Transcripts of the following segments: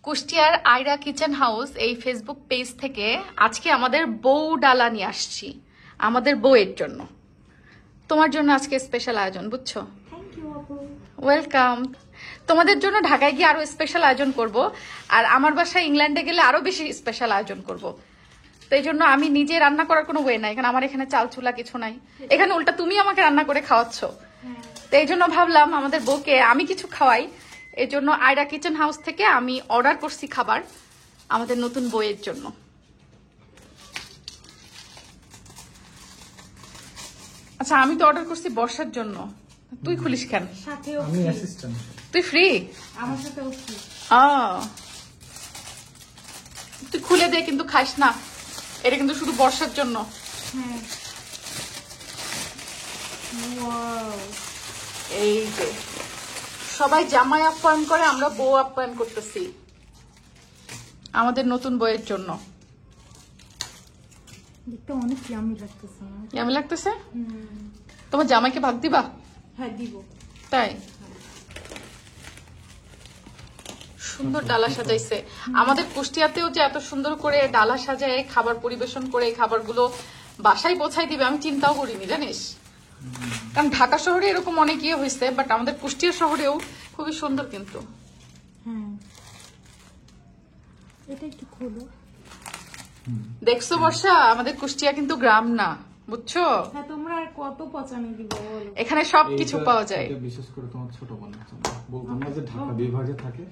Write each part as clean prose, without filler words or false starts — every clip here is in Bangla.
কুষ্টিয়ার আয়রা কিচেন হাউস এই ফেসবুক পেজ থেকে আজকে আমাদের বউ ডালা নিয়ে আসছি আমাদের বউয়ের জন্য। তোমার জন্য আজকে স্পেশাল আয়োজন, বুঝছো? ওয়েলকাম। তোমাদের জন্য ঢাকায় গিয়ে আরো স্পেশাল আয়োজন করব, আর আমার বাসায় ইংল্যান্ডে গেলে আরো বেশি স্পেশাল আয়োজন করব। তো এই জন্য আমি নিজে রান্না করার কোনো ওয়ে নাই, কারণ আমার এখানে চাল চুলা কিছু নাই। এখানে উল্টা তুমি আমাকে রান্না করে খাওয়াচ্ছ। তো এই জন্য ভাবলাম আমাদের বউকে আমি কিছু খাওয়াই। এই জন্য আয়রা কিচেন হাউস থেকে আমি অর্ডার করছি খাবার আমাদের নতুন বউয়ের জন্য। আচ্ছা, আমি তো অর্ডার করছি বর্ষার জন্য, তুই খুলিস কেন? আমি অ্যাসিস্ট্যান্ট। তুই ফ্রি? আমার সাথে তুই খুলে দে, কিন্তু খাইস না, এটা কিন্তু শুধু বর্ষার জন্য। হ্যাঁ। এই যে সবাই জামাই আপ্যায়ন করে, আমরা বউ আপ্যায়ন করতেছি আমাদের নতুন বউয়ের জন্য। দেখতে অনেক ইয়ামি লাগতেছে না? ইয়ামি লাগতেছে? তোমার জামাইকে ভাগ দিবা? হ্যাঁ দিব। তাই? সুন্দর ডালা সাজাইছে। আমাদের কুষ্টিয়াতেও যে এত সুন্দর করে ডালা সাজায় খাবার পরিবেশন করে এই খাবারগুলো বাসায় পৌঁছাই দিবে আমি চিন্তাও করিনি, জানিস? কারণ ঢাকা শহরে এরকম অনেক ইয়ে হয়েছে, বাট আমাদের কুষ্টিয়া শহরেও খুবই সুন্দর। কিন্তু হ্যাঁ, এটা একটু খোলো। দেখছো বর্ষা, আমাদের কুষ্টিয়া কিন্তু গ্রাম না, বুঝছো? হ্যাঁ, তোমরা আর কত পচানি দিব বলো? এখানে সবকিছু পাওয়া যায়। বিশেষ করে তোমার ছোট বোনের জন্য বলবো না যে ঢাকা বিভাগে থাকে।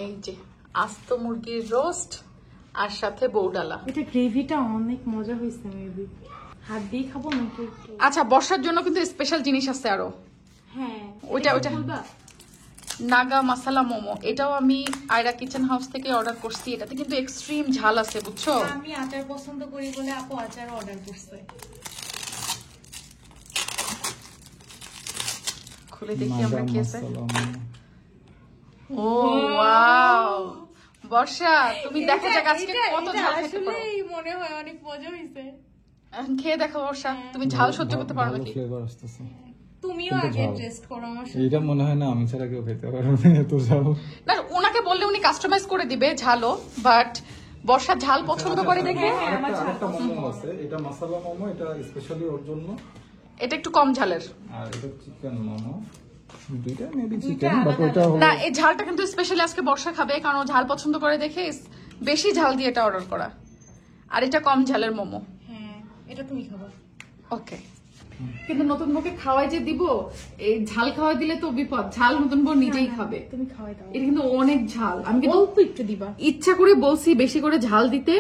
এই যে আস্ত মুরগির রোস্ট আর সাথে বউডালা। এটা গ্রেভিটা অনেক মজা হয়েছে। মেবি হাত দিয়ে খাবো নাকি? আচ্ছা, বর্ষার জন্য কিন্তু স্পেশাল জিনিস আছে আরো। হ্যাঁ, ওইটা নাগা মাসালা মোমো, এটাও আমি আয়রা কিচেন হাউস থেকে অর্ডার করছি। এটাতে কিন্তু এক্সট্রিম ঝাল আছে, বুঝছো? আমি আচার পছন্দ করি বলে আপু আচার অর্ডার করছে। খুলে দেখি আমরা কি আছে। ও ওয়াও, বর্ষা তুমি দেখো যে আজকে কত ঝাল খেতে পারো। মনে হয় অনেক মজা হয়েছে। এখন খেয়ে দেখো বর্ষা, তুমি ঝাল সহ্য করতে পারো নাকি? ফ্লেভার আসতেছে। তুমিও আগে টেস্ট করো আমার সাথে। এটা মনে হয় না আমি ছাড়া কেউ খেতে পারবে না এত ঝাল। না, ওনাকে বললে উনি কাস্টমাইজ করে দিবে ঝালও, বাট বর্ষা ঝাল পছন্দ করে দেখে। আরেকটা মোমো আছে, এটা মশলা মোমো, এটা স্পেশালি ওর জন্য। এটা একটু কম ঝালের। আর এটা চিকেন মোমো, দুইটা মেবি চিকেন, বাট ওটা না, এই ঝালটা কিন্তু স্পেশালি আজকে বর্ষা খাবে, কারণ ও ঝাল পছন্দ করে দেখে বেশি ঝাল দিয়ে এটা অর্ডার করা। আর এটা কম ঝালের মোমো। হ্যাঁ, এটা তুমি খাবা। ওকে। কিন্তু নতুন বউকে খাওয়াই যে দিব, এই ঝাল খাওয়াই দিলে তো বিপদ। ঝাল নতুন বউ নিজেই খাবে। তুমি খাওয়াই দাও। এটা কিন্তু অনেক ঝাল। আমি কিন্তু অল্প একটু দিবা। ইচ্ছা করে বলছি বেশি করে ঝাল দিতে,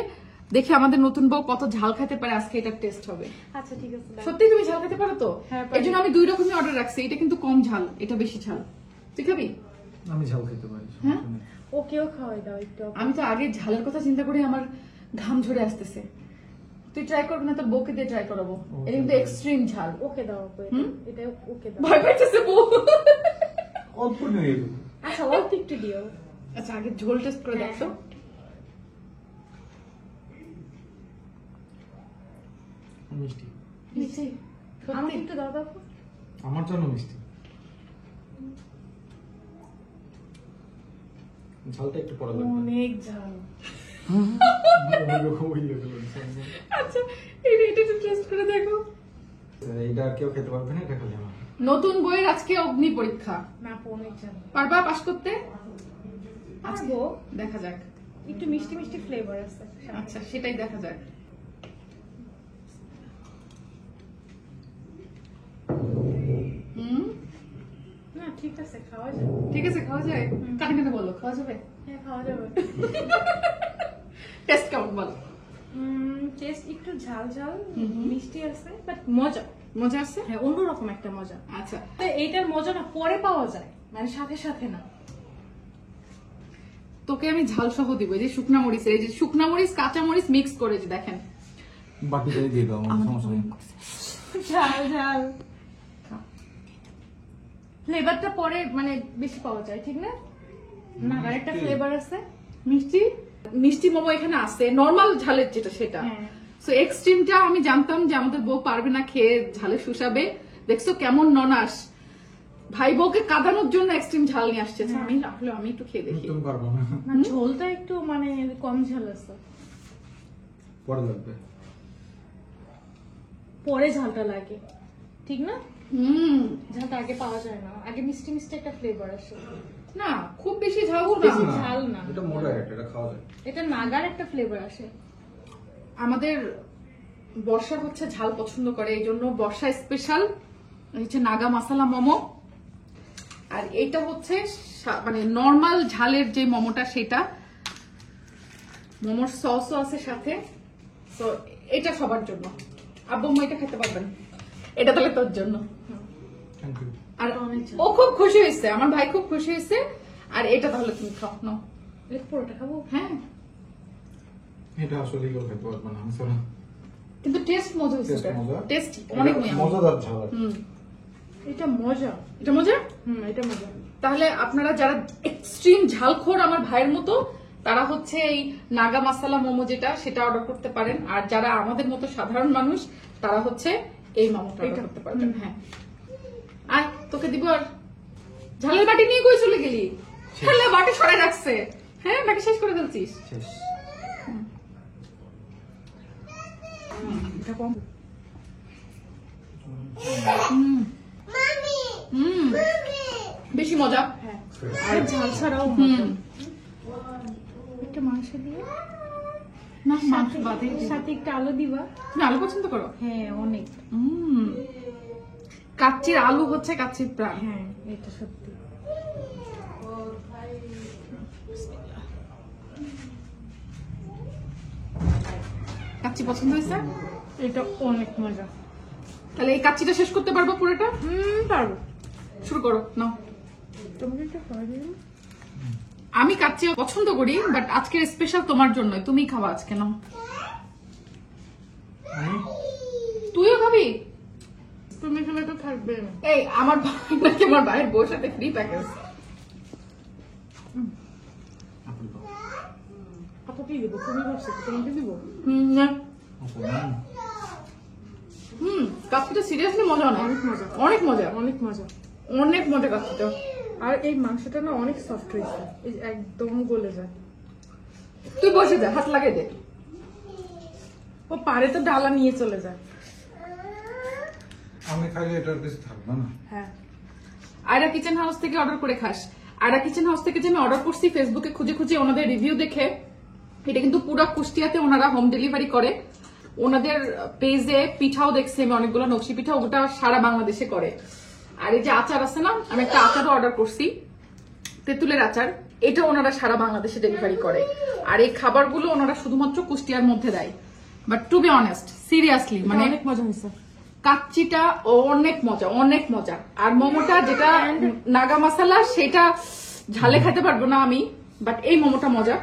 দেখে আমাদের নতুন বউ কত ঝাল খেতে পারে। আজকে এটা টেস্ট হবে। আচ্ছা ঠিক আছে। সত্যি তুমি ঝাল খেতে পারো তো? হ্যাঁ, এই জন্য আমি 2 রকমই অর্ডার রাখছি। এটা কিন্তু কম ঝাল, এটা বেশি ঝাল। তুই খাবি? আমি ঝাল খেতে পারি। হ্যাঁ, ওকেও খাওয়াই দাও একটু। আমি তো আগে ঝালের কথা চিন্তা করে আমার ঘাম ঝরে আসতেছে। তুই ট্রাই করবি না? তোর বউকে দিয়ে ট্রাই করাবো। এটা কিন্তু এক্সট্রিম ঝাল। ওকে দাও আপু, এটা ওকে দাও। ভয় পাইতেছে বউ। অল্প নিয়ে আচ্ছা, অল্প একটু দিও। আচ্ছা, আগে ঝোল টেস্ট করে দেখো। মিষ্টি। মিষ্টি আমাকে একটু দাও আপু। আমার জন্য মিষ্টি। ঝালটা একটু পড়া লাগবে। অনেক ঝাল। আচ্ছা, এটা একটু টেস্ট করে দেখো। এইটা কেউ খেতে পারবে না, এটা খালি আমার। নতুন বইয়ের আজকে অগ্নি পরীক্ষা। না আপু, অনেক ঝাল। পারবা পাস করতে? আজকে দেখা যাক। একটু মিষ্টি মিষ্টি ফ্লেভার আছে। আচ্ছা, সেটাই দেখা যাক। না ঠিক আছে, খাওয়া যাবে। ঠিক আছে, খাওয়া যায়। কানে কানে বলো, খাওয়া যাবে? হ্যাঁ, খাওয়া যাবে। টেস্ট কেমন বলো? টেস্ট একটু ঝাল ঝাল মিষ্টি আছে, বাট মজা। মজা আছে? হ্যাঁ, অন্যরকম একটা মজা। আচ্ছা, তো এইটার মজা না পরে পাওয়া যায়, মানে সাথে সাথে না। তোকে আমি ঝাল সহ দিব। এই যে শুকনা মরিচ, এই যে শুকনা মরিচ কাঁচা মরিচ মিক্স করে, যে দেখেন। বাকিটাই দিয়ে দাও, আমার সমস্যা নেই। ঝাল ঝাল ফ্লেভারটা পরে মানে বেশি পাওয়া যায়, ঠিক না? না, আরেকটা ফ্লেভার আছে মিষ্টি মিষ্টি মোমো এখানে আছে, নরমাল ঝালের যেটা সেটা। সো এক্সট্রিমটা আমি জানতাম যে আমাদের বউ পারবে না খেয়ে, ঝালে শুষাবে। দেখছো কেমন ননাস। ভাই বউকে কাঁদানোর জন্য এক্সট্রিম ঝাল নিয়ে আসছে। আমি একটু খেয়ে দেখি। তুমি পারবো না, না ঝোলটা একটু মানে কম ঝাল আছে, পরে লাগবে। পরে ঝালটা লাগে, ঠিক না? ঝালটা আগে পাওয়া যায় না, আগে মিষ্টি মিষ্টি একটা ফ্লেভার আসে। না খুব বেশি ঝাল না। বেশি ঝাল না, এটা মডারেট, এটা খাওয়া যায়। এটা নাগার একটা ফ্লেভার আসে। আমাদের বর্ষা হচ্ছে ঝাল পছন্দ করে, এই জন্য বর্ষা স্পেশাল হচ্ছে নাগা মশলা মোমো। আর এটা হচ্ছে মানে নর্মাল ঝালের যে মোমোটা সেটা, মোমোর সসও আছে সাথে। তো এটা সবার জন্য, আব্বু আম্মু এটা খেতে পারবেন, এটা তাহলে তোর জন্য। Thank you. আর ও খুব খুশি হয়েছে, আমার ভাই খুব খুশি হয়েছে। আর এটা তাহলে তুমি খাও নাও। এর পুরোটা খাবো? হ্যাঁ, এটা আসলে কেউ খেতে পারবে না, আমি কিন্তু টেস্ট মজা হয়েছে, Taste মজা? টেস্টি অনেক মজাদার ঝাল। এটা মজা। এটা মজা। এটা মজা। তাহলে আপনারা যারা এক্সট্রিম ঝালখোর আমার ভাইয়ের মতো, তারা হচ্ছে এই নাগা মশলা মোমো যেটা সেটা অর্ডার করতে পারেন। আর যারা আমাদের মতো সাধারণ মানুষ, তারা হচ্ছে এই মোমোটা অর্ডার করতে পারবেন। হ্যাঁ, আয় তোকে দিব। আর ঝালের বাটি নিয়ে কই চলে গেলি? ঝালের বাটি সরাই রাখছে। হ্যাঁ, নাকি শেষ করে ফেলছিস? শেষ। এটা কম। বেশি মজা। হ্যাঁ, আর ঝাল ছাড়াও মজা। একটা মাংস দিয়ে না, মাংস বাদে সাথে একটু আলু দিবা। তুমি আলু পছন্দ করো? হ্যাঁ অনেক। কাচ্চির আলু হচ্ছে কাচ্চির প্রাণ। হ্যাঁ এটা সত্যি। কাচ্চি পছন্দ হয়েছে? এটা অনেক মজা। তাহলে এই কাচ্চিটা শেষ করতে পারবো পুরোটা? পারবো। শুরু করো, নাও। তোমাকে একটা খাওয়া দিই। আমি কাচ্চি পছন্দ করি, বাট আজকের স্পেশাল তোমার জন্য, তুমি খাওয়া আজকে। নাও। তুইও খাবি? তুমি খেলে তো থাকবে না। এই আমার ভাই নাকি আমার ভাইয়ের বউর সাথে ফ্রি প্যাকেজ। আপনাকে দিব, তুমি ভাবছো তোমাকে দিব। কাচ্চিটা সিরিয়াসলি মজা। অনেক মজা, অনেক মজা, অনেক মজা, অনেক মজা কাচ্চিটা। আর এই মাংসটা না অনেক সফট হয়েছে, এই যে একদম গলে যায়। তুই বসে যা, হাত লাগিয়ে দে। ও পারে তো ডালা নিয়ে চলে যায়। আমি খাইলে এটার বেশি থাকবে না। হ্যাঁ, আয়রা কিচেন হাউস থেকে অর্ডার করে খাস। আয়রা কিচেন হাউস থেকে যে আমি অর্ডার করছি ফেসবুকে খুঁজে খুঁজে ওনাদের রিভিউ দেখে, এটা কিন্তু পুরো কুষ্টিয়াতে ওনারা হোম ডেলিভারি করে। ওনাদের পেজে পিঠাও দেখছি আমি, অনেকগুলো নকশি পিঠা, ওটা সারা বাংলাদেশে করে। আর এই যে আচার আছে না, আমি একটা আচারও অর্ডার করছি, তেঁতুলের আচার, এটা ওনারা সারা বাংলাদেশে ডেলিভারি করে। আর এই খাবারগুলো ওনারা শুধুমাত্র কুষ্টিয়ার মধ্যে দেয়। But to be honest, seriously মানে অনেক মজা হয়েছে। কাচ্চিটা অনেক মজা, অনেক মজা। আর মোমোটা যেটা নাগা মশলা, সেটা ঝালে খেতে পারবো না আমি, বাট এই মোমোটা মজা।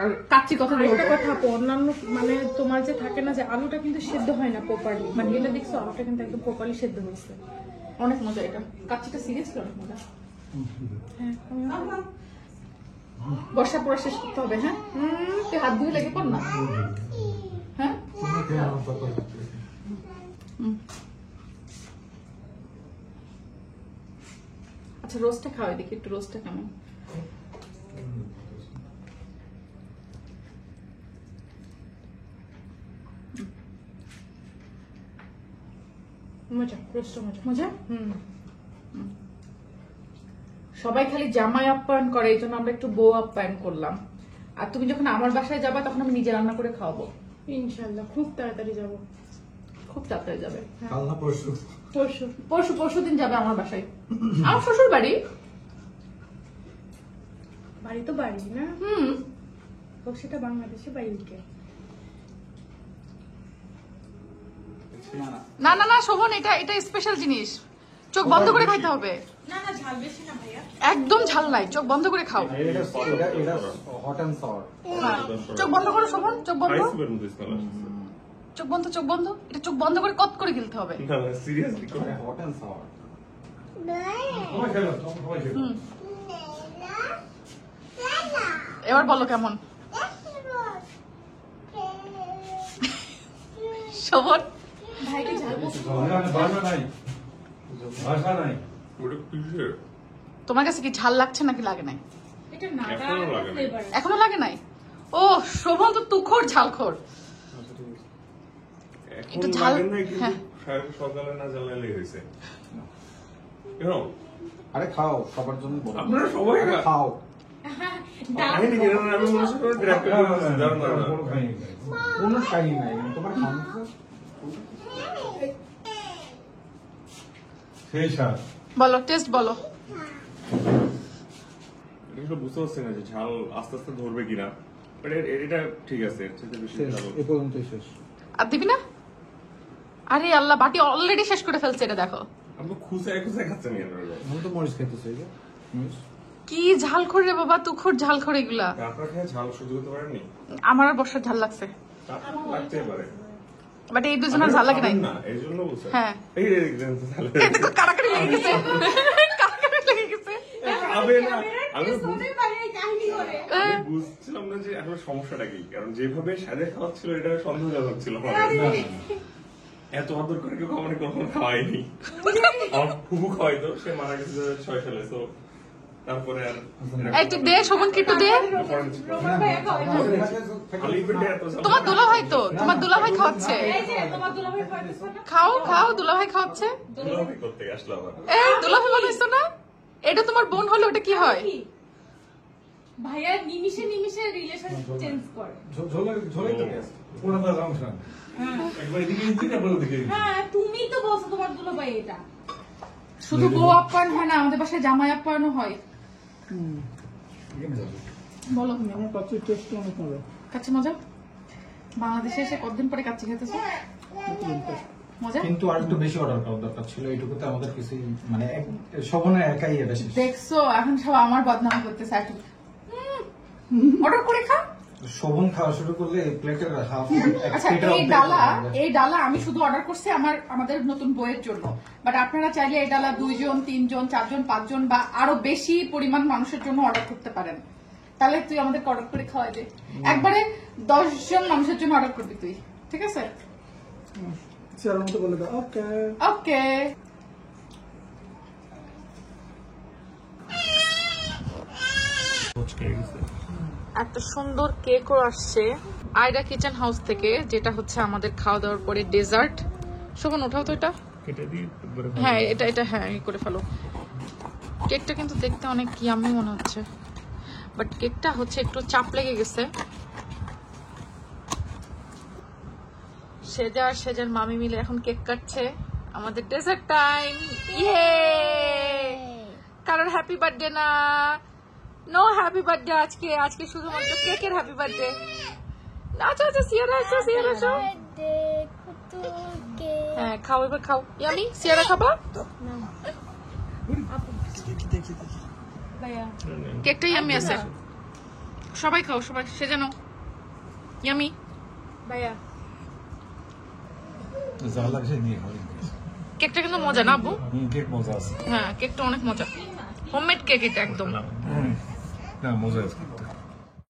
আর কাচ্চি কথা একটা কথা আপু, অন্যান্য মানে তোমার যে থাকে না যে আলুটা কিন্তু সেদ্ধ হয় না প্রপারলি, মানে এটা দেখছো আলুটা কিন্তু একদম প্রপারলি সেদ্ধ হয়েছে। অনেক মজা এটা কাচ্চিটা, সিরিয়াসলি অনেক মজা। হ্যাঁ, বর্ষা পুরো শেষ করতে হবে। হ্যাঁ, তুই হাত ধুয়ে লেগে পড় না। হ্যাঁ, তুমি খেয়ে আমার তারপর খাচ্ছি। আচ্ছা রোস্টটা খাওয়াই দেখি, একটু রোস্টটা কেমন। মজা, রোস্ট মজা। মজা। সবাই খালি জামাই আপ্যায়ন করে, এই জন্য আমরা একটু বউ আপ্যায়ন করলাম। আর তুমি যখন আমার বাসায় যাবা, তখন আমি নিজে রান্না করে খাওয়াবো। ইনশাল্লাহ খুব তাড়াতাড়ি যাবো। খুব তাড়াতাড়ি যাবে। কাল না পরশু? পরশু। পরশু দিন যাবে আমার বাসায়। আমার শ্বশুর বাড়ি। বাড়ি তো বাড়ি না, ও সেটা বাংলাদেশে বাইরে। না না না শোভন, এটা এটা স্পেশাল জিনিস, চোখ বন্ধ করে খাইতে হবে। না না, ঝাল বেশি না ভাইয়া। একদম ঝাল নাই, চোখ বন্ধ করে খাও। এটা হট অ্যান্ড সাওয়ার। চোখ বন্ধ করো শোভন, চোখ বন্ধ, চোখ বন্ধ, চোখ বন্ধ। এটা চোখ বন্ধ করে কত করে গিলতে হবে। Seriously hot and sour. এবার বলো কেমন। শোভন ভাইকে ঝাল বেশি। ভাষা নাই, ভাষা নাই। ওটা কিসের? তোমার কাছে কি ঝাল লাগছে নাকি লাগে নাই? এটা না এখনো লাগে নাই। ফ্লেভার এখনো লাগে নাই? ও শোভন তো তুখোর ঝালখোর। এখন একটু ঝাল- লাগে নাই, কিন্তু হ্যাঁ। সকালে না জ্বালালে হয়েছে। কেন? আরে খাও, সবার জন্য বলো। আপনারা সবাই আরে খা- খাও। কাহিনী কি জানেন? আমি মনে হচ্ছে direct করে বলছি, দাঁড়ান, দাঁড়ান। কোনো খাইনি নাই। কোনো খাইনি নাই, তোমার খাওয়া সেই স্বাদ। বলো, টেস্ট বলো। এটা আসলে বুঝতে পারছি না যে ঝাল আস্তে আস্তে ধরবে কিনা, বাট এটা ঠিক আছে, এর চেয়ে বেশি শেষ, ঝাল। এ পর্যন্তই শেষ। আর দিবি না? আরে আল্লাহ, বাটি অলরেডি শেষ করে ফেলছে, এটা দেখো। আপনি খুঁজে খাচ্ছেন আপনারা। আমি তো মরিচ খাইতেছি, এই যে মরিচ। কি ঝাল খোর রে বাবা, তুখোর ঝাল খোর এগুলা। আপনারা খেয়ে ঝাল সহ্য করতে পারেননি? আমার আর বর্ষার ঝাল লাগছে, আপনার লাগতেই পারে। বাট এই দুজনের ঝাল লাগে নাই। খাবেন না, এই জন্য বলছি। হ্যাঁ। এই দেখেন তো তাহলে। এই দেখো, কারাকারি লেগে গেছে, কারাকারি লেগে গেছে। খাবে না। আমি কাহিনী করে বুঝছিলাম না যে আসলে সমস্যাটা কি, কারণ যেভাবে সাজে খাওয়াচ্ছিল এটা সন্দেহজনক ছিল আমার। এত আদর করে কেউ আমার কখনো খাওয়াইনি। আমার ফুবু খাওয়াইতো, সে মারা গেছে 2006 সালে। তো তারপরে আর এই একটু দে, শোভনকে একটু দে। রোমান ভাইয়া খাওয়াই খালি পেটে এত ঝাল- তোমার দুলাভাই তো, তোমার দুলাভাই খাওয়াচ্ছে। এই যে তোমার দুলাভাই খাওয়াইতেছ না খাও খাও, দুলাভাই খাওয়াচ্ছে। দুলাভাই করতে আসলো আবার। এই দুলাভাই বানাইছো না? এটা তোমার বোন হলে ওটা কি হয়? কি? ভাইয়া নিমিষে নিমিষে রিলেশন চেঞ্জ করে ঝোলাই তো গেছে। পুরো তো জানো না। একবার এদিকে দিতে, তারপর ওদিকে দিতে। হ্যাঁ তুমি তো বলছো তোমার দুলাভাই এটা শুধু বউ আপ্যায়ন হয় না, আমাদের বাসায় জামাই আপ্যায়নও হয়। এখানে যাবে। বলো তুমি। আমার কাছে টেস্ট অনেক মজা। কাচ্চি মজা? বাংলাদেশে এসে কতদিন পরে কাচ্চি খেতেছো? মজা? কিন্তু আর একটু বেশি অর্ডার করার দরকার ছিল, এইটুকুতে আমাদের কিছু মানে সবনে একাই এটা শেষ। দেখছো, এখন সব আমার বদনাম করতেছে। অর্ডার করে খা। শোভন খাওয়া শুরু করলে এই প্লেটের হাফ আচ্ছা, এই ডালা আমি শুধু অর্ডার করছি আমাদের নতুন বইয়ের জন্য। বাট আপনারা চাইলে এই ডালা 2 জন 3 জন 4 জন 5 জন বা আরো বেশি পরিমাণ মানুষের জন্য অর্ডার করতে পারেন। তাহলে তুই আমাদের অর্ডার করে খাওয়াই দে। একবারে 10 জন মানুষের জন্য অর্ডার করবি তুই, ঠিক আছে? চেয়ারের মতো বলে দাও। ওকে। ওকে। একটা সুন্দর কেকও আসছে আয়রা কিচেন হাউস থেকে, যেটা হচ্ছে আমাদের খাওয়া দাওয়ার পরে ডেজার্ট। শোভন ওঠাও তো এটা। কেটে দিই একবারে। হ্যাঁ, এটা হ্যাঁ ই করে ফেলো। কেকটা কিন্তু দেখতে অনেক ইয়াম্মি মনে হচ্ছে, বাট কেকটা হচ্ছে একটু চাপ লেগে গেছে। সেজা আর সেজার মামি মিলে এখন কেক কাটছে। আমাদের ডেজার্ট টাইম। ইয়ে, কারোর হ্যাপি বার্থডে না, নো হ্যাপি বার্থডে আজকে। আজকে শুধুমাত্র কেকের হ্যাপি বার্থডে। আচ্ছা আচ্ছা, সিয়ারা আসো, সিয়ারা আসো। হ্যাঁ খাও, এবার খাও। ইয়ামি, সিয়ারা খাবা? কেকটা ইয়ামি আছে, সবাই খাও, সবাই সেজানো। ইয়ামি ভাইয়া যা লাগছে নিয়ে খাও। কেকটা কিন্তু মজা না আব্বু? কেক মজা আছে। হ্যাঁ, কেকটা অনেক মজা, হোমমেড কেক এটা একদম। না মজা আছে।